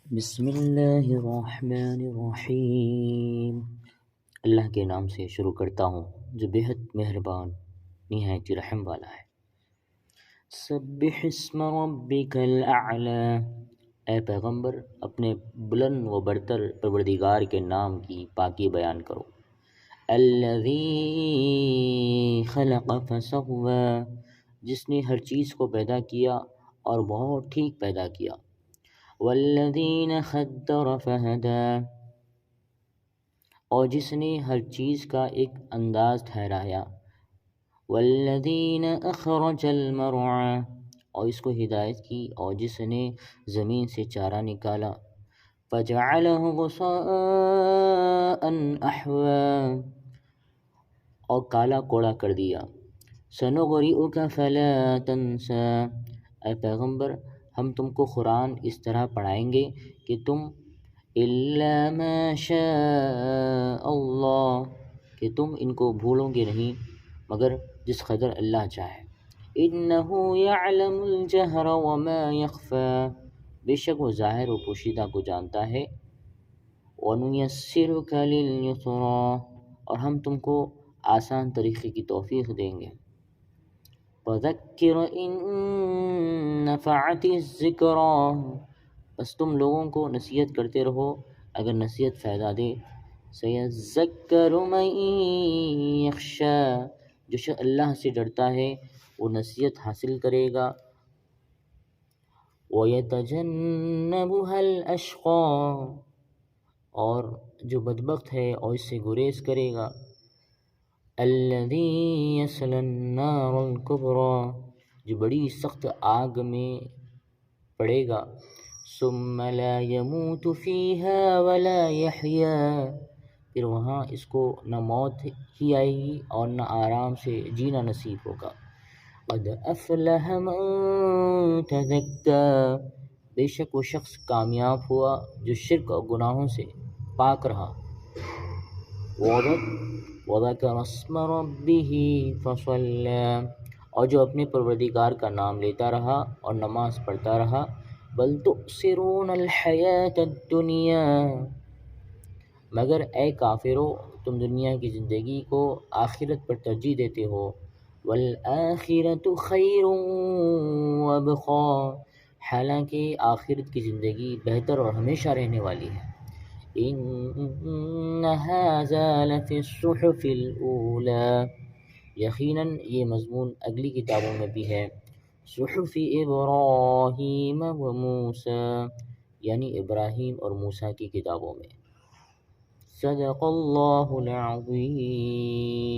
بسم اللہ الرحمن الرحیم۔ اللہ کے نام سے شروع کرتا ہوں جو بےحد مہربان نہایت رحم والا ہے۔ سبح اسم ربک الاعلی، اے پیغمبر اپنے بلند و برتر پروردگار کے نام کی پاکی بیان کرو۔ الذی خلق فسوی، جس نے ہر چیز کو پیدا کیا اور بہت ٹھیک پیدا کیا۔ والذین قدر فہدی، اور جس نے ہر چیز کا ایک انداز ٹھہرایا۔ والذین اخرج المرعی، اور اس کو ہدایت کی اور جس نے زمین سے چارہ نکالا۔ فجعلہ غثاء احوی، اور کالا کوڑا کر دیا۔ سنقرئک فلا تنسى، اے پیغمبر ہم تم کو قرآن اس طرح پڑھائیں گے کہ تم الا ما شاء اللہ، کہ تم ان کو بھولو گے نہیں مگر جس قدر اللہ چاہے۔ انہ یعلم الجہر وما یخفی، بے شک وہ ظاہر و پوشیدہ کو جانتا ہے۔ ونیسرک لليسری، اور ہم تم کو آسان طریقے کی توفیق دیں گے۔ فذکر ان نفعت الذکری، بس تم لوگوں کو نصیحت کرتے رہو اگر نصیحت فائدہ دے۔ سیذکر من یخشی، جو شخص اللہ سے ڈرتا ہے وہ نصیحت حاصل کرے گا۔ ویتجنبها الاشقی، اور جو بدبخت ہے اور اس سے گریز کرے گا۔ الذی یصلی النار الکبری، جو بڑی سخت آگ میں پڑے گا۔ ثم لا يموت فیہا ولا یحیا، پھر وہاں اس کو نہ موت ہی آئے گی اور نہ آرام سے جینا نصیب ہوگا۔ قد افلح من تزکی، بے شک وہ شخص کامیاب ہوا جو شرک اور گناہوں سے پاک رہا۔ وذکر اسم ربہ فصلی، اور جو اپنے پروردگار کا نام لیتا رہا اور نماز پڑھتا رہا۔ بل تؤثرون الحیاۃ الدنیا، مگر اے کافرو تم دنیا کی زندگی کو آخرت پر ترجیح دیتے ہو۔ والآخرۃ خیر وابقی، حالانکہ آخرت کی زندگی بہتر اور ہمیشہ رہنے والی ہے۔ ان ھذا لفی الصحف الاولی، یقیناً یہ مضمون اگلی کتابوں میں بھی ہے۔ صحف ابراہیم و موسیٰ، یعنی ابراہیم اور موسیٰ کی کتابوں میں۔ صدق اللہ العظیم۔